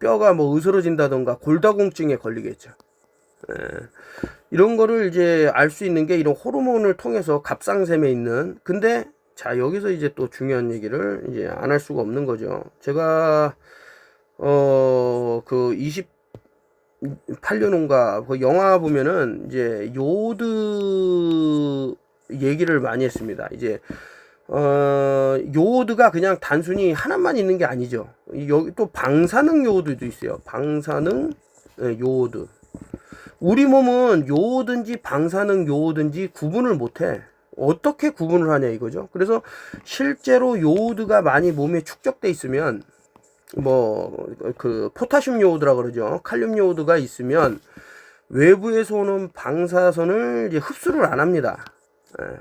뼈가 뭐 으스러진다던가 골다공증에 걸리겠죠. 이런 거를 이제 알 수 있는 게 이런 호르몬을 통해서 갑상샘에 있는. 근데 자, 여기서 이제 또 중요한 얘기를 이제 안 할 수가 없는 거죠. 제가 그 28년인가 그 영화 보면은 이제 요오드 얘기를 많이 했습니다. 이제 요오드가 그냥 단순히 하나만 있는 게 아니죠. 여기 또 방사능 요오드도 있어요. 방사능 요오드. 우리 몸은 요오든지 방사능 요오든지 구분을 못해. 어떻게 구분을 하냐 이거죠. 그래서 실제로 요오드가 많이 몸에 축적돼 있으면 뭐 그 포타슘 요오드라 그러죠. 칼륨 요오드가 있으면 외부에서 오는 방사선을 이제 흡수를 안 합니다.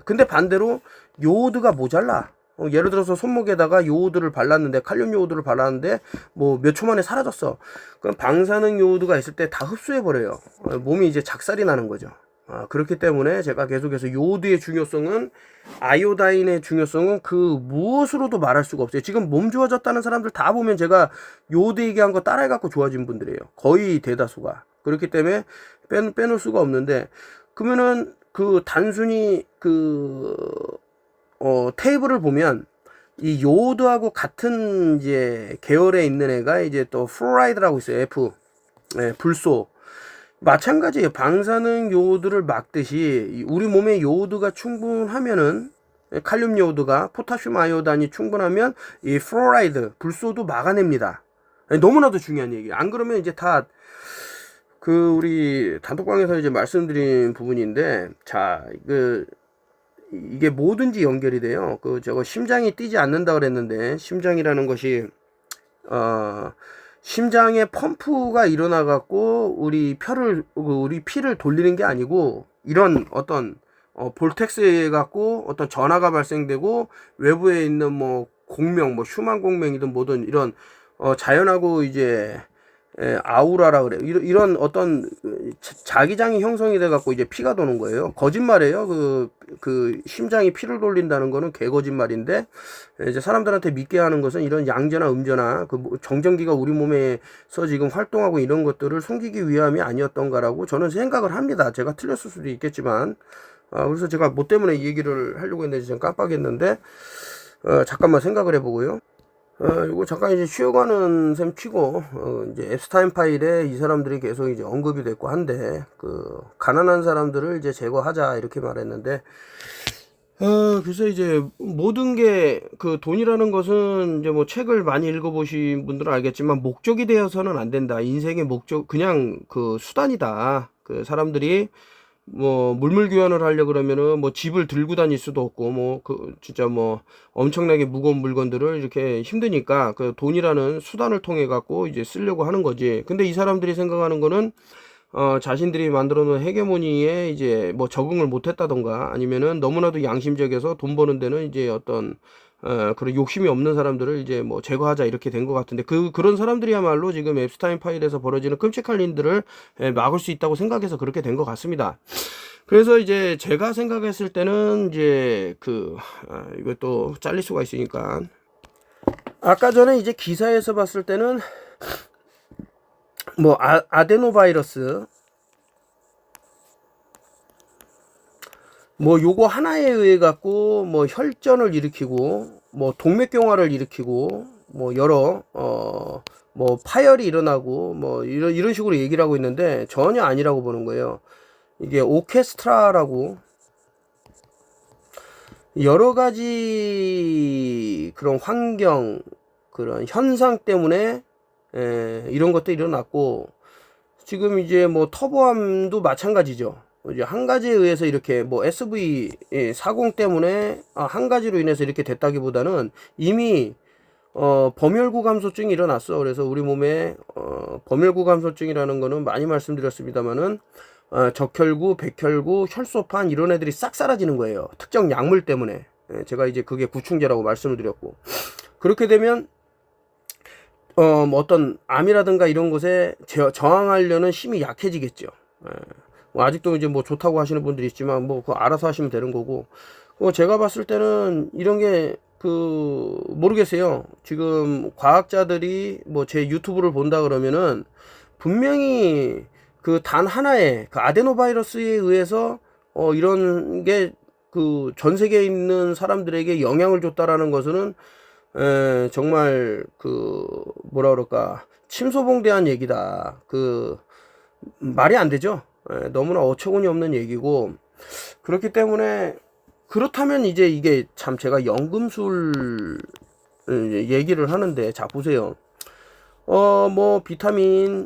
근데 반대로 요오드가 모자라. 예를 들어서 손목에다가 요오드를 발랐는데, 칼륨 요오드를 발랐는데 뭐 몇 초 만에 사라졌어. 그럼 방사능 요오드가 있을 때 다 흡수해 버려요. 몸이 이제 작살이 나는 거죠. 그렇기 때문에 제가 계속해서 요오드의 중요성은, 아이오다인의 중요성은 그 무엇으로도 말할 수가 없어요. 지금 몸 좋아졌다는 사람들 다 보면 제가 요오드 얘기한 거 따라해갖고 좋아진 분들이에요. 거의 대다수가. 그렇기 때문에 빼놓을 수가 없는데, 그러면은 그 단순히 그 테이블을 보면 이 요오드하고 같은 이제 계열에 있는 애가 이제 또 플로라이드라고 있어요. F. 불소. 마찬가지예요. 방사능 요오드를 막듯이 우리 몸에 요오드가 충분하면은, 칼륨 요오드가, 포타슘 아이오단이 충분하면 이 플로라이드, 불소도 막아냅니다. 너무나도 중요한 얘기예요. 안 그러면 이제 다 그 우리 단톡방에서 이제 말씀드린 부분인데, 자, 이게 뭐든지 연결이 돼요. 저거 심장이 뛰지 않는다 그랬는데, 심장이라는 것이 심장에 펌프가 일어나 갖고 우리 피를 돌리는 게 아니고, 이런 어떤 볼텍스에 갖고 어떤 전하가 발생되고 외부에 있는 뭐 공명, 뭐 슈만 공명이든 뭐든 이런 자연하고 이제 아우라라 그래요. 이런 어떤 자기장이 형성이 돼 갖고 이제 피가 도는 거예요. 거짓말이에요. 그 심장이 피를 돌린다는 거는 개거짓말인데, 이제 사람들한테 믿게 하는 것은 이런 양자나 음자나 그 정전기가 우리 몸에서 지금 활동하고 이런 것들을 숨기기 위함이 아니었던가라고 저는 생각을 합니다. 제가 틀렸을 수도 있겠지만. 그래서 제가 뭐 때문에 이 얘기를 하려고 했는지 지금 깜빡했는데, 잠깐만 생각을 해보고요. 이거 잠깐 이제 쉬어가는 셈 치고, 이제 앱스타인 파일에 이 사람들이 계속 이제 언급이 됐고 한데, 가난한 사람들을 이제 제거하자, 이렇게 말했는데, 그래서 이제 모든 게, 돈이라는 것은 이제 뭐 책을 많이 읽어보신 분들은 알겠지만, 목적이 되어서는 안 된다. 인생의 목적, 그냥 수단이다. 사람들이, 뭐 물물 교환을 하려 그러면은 뭐 집을 들고 다닐 수도 없고, 뭐 진짜 뭐 엄청나게 무거운 물건들을 이렇게 힘드니까 돈이라는 수단을 통해 갖고 이제 쓰려고 하는 거지. 근데 이 사람들이 생각하는 거는 자신들이 만들어 놓은 헤게모니에 이제 뭐 적응을 못 했다던가, 아니면은 너무나도 양심적에서 돈 버는 데는 이제 어떤 그런 욕심이 없는 사람들을 이제 뭐 제거하자, 이렇게 된 것 같은데, 그런 사람들이야말로 지금 앱스타인 파일에서 벌어지는 끔찍한 일들을 막을 수 있다고 생각해서 그렇게 된 것 같습니다. 그래서 이제 제가 생각했을 때는 이제 이것도 잘릴 수가 있으니까, 아까 전에 이제 기사에서 봤을 때는 뭐 아데노바이러스 뭐 요거 하나에 의해 갖고 뭐 혈전을 일으키고 뭐 동맥경화를 일으키고 뭐 여러 뭐 파열이 일어나고 뭐 이런 식으로 얘기를 하고 있는데, 전혀 아니라고 보는 거예요. 이게 오케스트라라고 여러 가지 그런 환경, 그런 현상 때문에 이런 것도 일어났고, 지금 이제 뭐 터보암도 마찬가지죠. 이제 한 가지에 의해서 이렇게 뭐 SV40 때문에 한 가지로 인해서 이렇게 됐다기보다는 이미 범혈구 감소증이 일어났어. 그래서 우리 몸에 범혈구 감소증이라는 거는 많이 말씀드렸습니다만은 적혈구, 백혈구, 혈소판 이런 애들이 싹 사라지는 거예요. 특정 약물 때문에. 제가 이제 그게 구충제라고 말씀을 드렸고, 그렇게 되면 뭐 어떤 암이라든가 이런 것에 저항하려는 힘이 약해지겠죠. 뭐 아직도 이제 뭐 좋다고 하시는 분들이 있지만 뭐 그거 알아서 하시면 되는 거고, 제가 봤을 때는 이런 게 모르겠어요. 지금 과학자들이 뭐 제 유튜브를 본다 그러면은 분명히 그 단 하나의 그 아데노바이러스에 의해서 이런 게 그 전 세계에 있는 사람들에게 영향을 줬다라는 것은 정말 그 뭐라 그럴까 침소봉대한 얘기다. 그 말이 안 되죠. 너무나 어처구니 없는 얘기고 그렇기 때문에 그렇다면 이제 이게 참 제가 연금술 얘기를 하는데 자 보세요. 뭐 비타민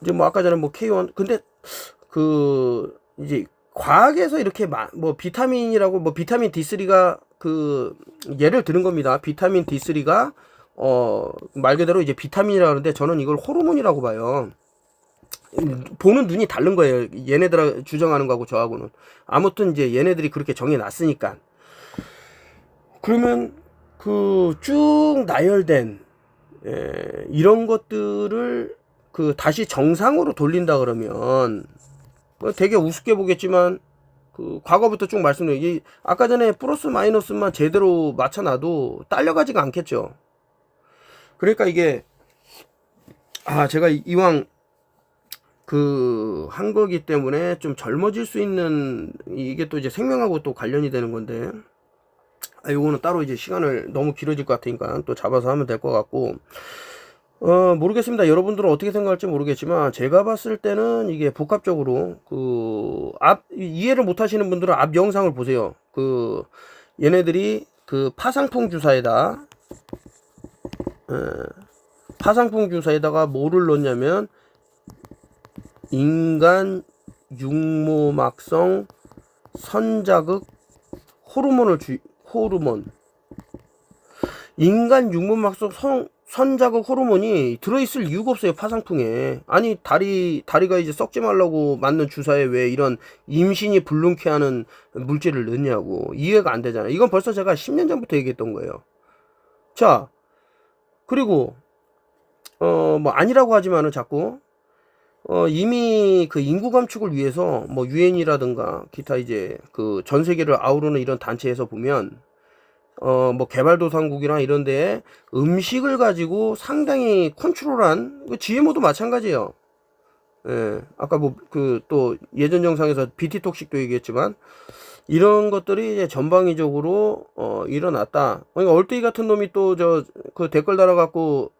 이제 뭐 아까 전에 뭐 K1 근데 그 이제 과학에서 이렇게 뭐 비타민이라고 뭐 비타민 D3가 그 예를 드는 겁니다. 비타민 D3가 말 그대로 이제 비타민이라 하는데 저는 이걸 호르몬이라고 봐요. 보는 눈이 다른 거예요. 얘네들 주장하는 거하고 저하고는. 아무튼 이제 얘네들이 그렇게 정해 놨으니까. 그러면 그 쭉 나열된 이런 것들을 그 다시 정상으로 돌린다 그러면 되게 우습게 보겠지만 그 과거부터 쭉 말씀드린 아까 전에 플러스 마이너스만 제대로 맞춰놔도 딸려가지가 않겠죠. 그러니까 이게 제가 이왕 그 한 거기 때문에 좀 젊어질 수 있는 이게 또 이제 생명하고 또 관련이 되는 건데 요거는 따로 이제 시간을 너무 길어질 것 같으니까 또 잡아서 하면 될 것 같고 모르겠습니다. 여러분들은 어떻게 생각할지 모르겠지만 제가 봤을 때는 이게 복합적으로 그 이해를 못 하시는 분들은 앞 영상을 보세요. 그 얘네들이 그 파상풍 주사에다 파상풍 주사에다가 뭐를 넣냐면 인간 육모막성 선자극 호르몬을 호르몬 인간 육모막성 선자극 호르몬이 들어있을 이유가 없어요. 파상풍에. 아니 다리가 이제 썩지 말라고 맞는 주사에 왜 이런 임신이 불능케 하는 물질을 넣냐고. 이해가 안 되잖아요. 이건 벌써 제가 10년 전부터 얘기했던 거예요. 자 그리고 뭐 아니라고 하지만은 자꾸 이미 그 인구 감축을 위해서 뭐 유엔이라든가 기타 이제 그 전 세계를 아우르는 이런 단체에서 보면 뭐 개발도상국이나 이런 데에 음식을 가지고 상당히 컨트롤한 그 GMO도 마찬가지예요. 예. 아까 뭐 그 또 예전 영상에서 BT톡식도 얘기했지만 이런 것들이 이제 전방위적으로 일어났다. 그러니까 얼뜨이 같은 놈이 또 저 그 댓글 달아갖고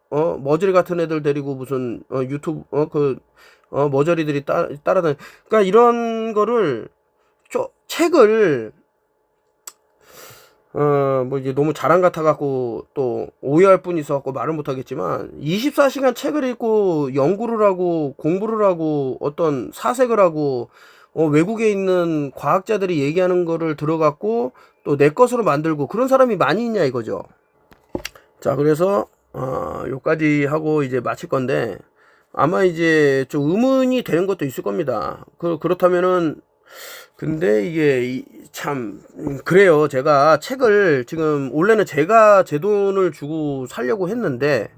머저리 같은 애들 데리고 무슨 유튜브 머저리들이 따라다니. 그러니까 이런 거를 책을 뭐 이제 너무 자랑 같아갖고 또 오해할 분이 있어갖고 말을 못하겠지만 24시간 책을 읽고 연구를 하고 공부를 하고 어떤 사색을 하고 외국에 있는 과학자들이 얘기하는 거를 들어갖고 또 내 것으로 만들고 그런 사람이 많이 있냐 이거죠. 자 그래서 요까지 하고 이제 마칠 건데 아마 이제 좀 의문이 되는 것도 있을 겁니다. 그렇다면은 근데 이게 참 그래요. 제가 책을 지금 원래는 제가 제 돈을 주고 사려고 했는데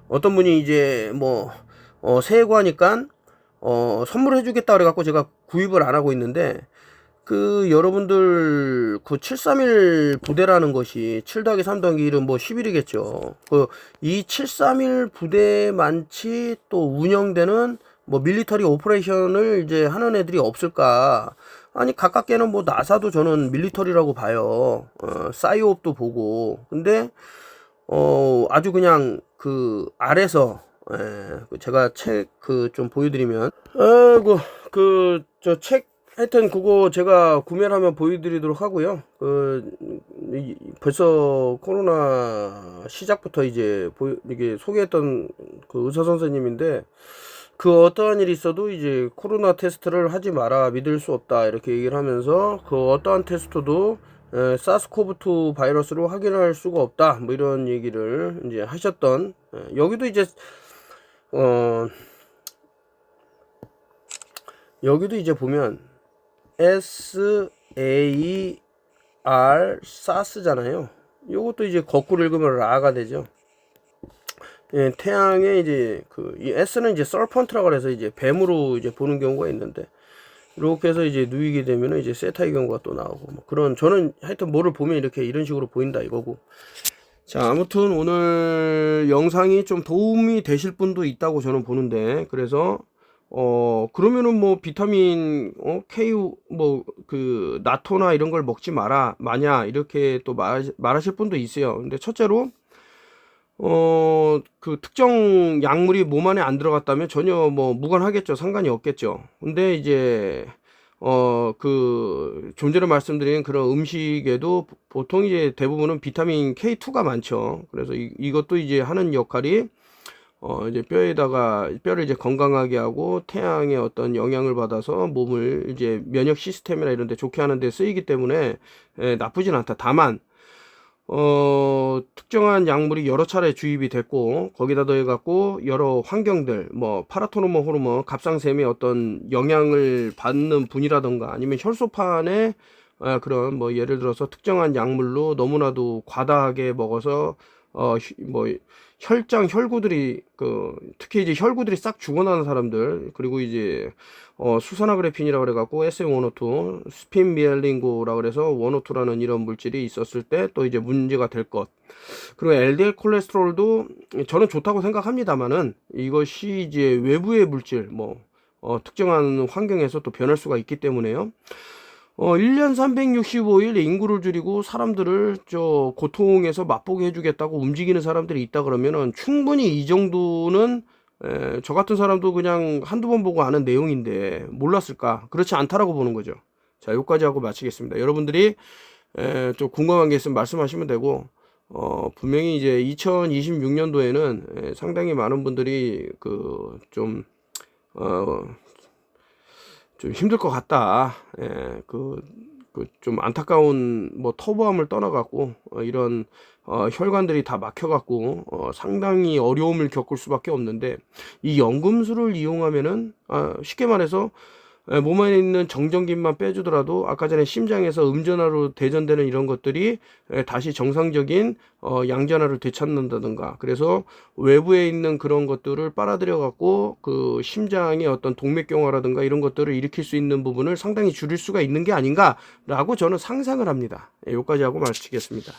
어떤 분이 이제 뭐 세고 하니까 선물해 주겠다 그래 갖고 제가 구입을 안 하고 있는데 그 여러분들 그 731 부대라는 것이 7 더하기 3 더하기 1은 뭐 11이겠죠. 그 이 731 부대만치 또 운영되는 뭐 밀리터리 오퍼레이션을 이제 하는 애들이 없을까? 아니 가깝게는 뭐 나사도 저는 밀리터리라고 봐요. 사이옵도 보고. 근데 아주 그냥 그 아래서 제가 책 그 좀 보여드리면 아이고 그 저 책 하여튼 그거 제가 구매를 하면 보여드리도록 하고요. 벌써 코로나 시작부터 이제 이게 소개했던 그 의사 선생님인데 그 어떠한 일이 있어도 이제 코로나 테스트를 하지 마라 믿을 수 없다 이렇게 얘기를 하면서 그 어떠한 테스트도 사스코브2 바이러스로 확인할 수가 없다 뭐 이런 얘기를 이제 하셨던 여기도 이제 여기도 이제 보면 SAR 사스잖아요. 요것도 이제 거꾸로 읽으면 라가 되죠. 예, 태양에 이제 이 S는 이제 서펀트라고 해서 이제 뱀으로 이제 보는 경우가 있는데 이렇게 해서 이제 누이게 되면은 이제 세타의 경우가 또 나오고 뭐 그런 저는 하여튼 뭐를 보면 이렇게 이런 식으로 보인다 이거고. 자 아무튼 오늘 영상이 좀 도움이 되실 분도 있다고 저는 보는데 그래서 그러면은 뭐 비타민 K 뭐 그 나토나 이런 걸 먹지 마냐 이렇게 또 말하실 분도 있어요. 근데 첫째로 그 특정 약물이 몸 안에 안 들어갔다면 전혀 뭐 무관하겠죠. 상관이 없겠죠. 근데 이제 좀 전에 말씀드린 그런 음식에도 보통 이제 대부분은 비타민 K2가 많죠. 그래서 이것도 이제 하는 역할이 이제 뼈를 이제 건강하게 하고 태양의 어떤 영향을 받아서 몸을 이제 면역 시스템이나 이런 데 좋게 하는 데 쓰이기 때문에 나쁘진 않다. 다만 특정한 약물이 여러 차례 주입이 됐고 거기다 더해 갖고 여러 환경들 뭐 파라토노모 호르몬 갑상샘의 어떤 영향을 받는 분이라던가 아니면 혈소판에 그런 뭐 예를 들어서 특정한 약물로 너무나도 과다하게 먹어서 뭐 혈구들이 특히 이제 혈구들이 싹 죽어나는 사람들 그리고 이제 수산화그래핀이라고 그래갖고 SM102 스핀미엘린고라 그래서 102라는 이런 물질이 있었을 때 또 이제 문제가 될 것. 그리고 LDL 콜레스테롤도 저는 좋다고 생각합니다만은 이것이 이제 외부의 물질 뭐 특정한 환경에서 또 변할 수가 있기 때문에요. 1년 365일 인구를 줄이고 사람들을 고통에서 맛보게 해주겠다고 움직이는 사람들이 있다 그러면은 충분히 이 정도는 저 같은 사람도 그냥 한두 번 보고 아는 내용인데 몰랐을까? 그렇지 않다라고 보는 거죠. 자, 여기까지 하고 마치겠습니다. 여러분들이 좀 궁금한 게 있으면 말씀하시면 되고, 분명히 이제 2026년도에는 상당히 많은 분들이 좀 힘들 것 같다. 좀 안타까운 뭐 터부함을 떠나갖고 이런 혈관들이 다 막혀갖고 상당히 어려움을 겪을 수밖에 없는데 이 연금술을 이용하면은 쉽게 말해서 몸 안에 있는 정전기만 빼주더라도 아까 전에 심장에서 음전화로 대전되는 이런 것들이 다시 정상적인 양전화를 되찾는다든가 그래서 외부에 있는 그런 것들을 빨아들여 갖고 그 심장의 어떤 동맥경화라든가 이런 것들을 일으킬 수 있는 부분을 상당히 줄일 수가 있는 게 아닌가라고 저는 상상을 합니다. 여기까지 하고 마치겠습니다.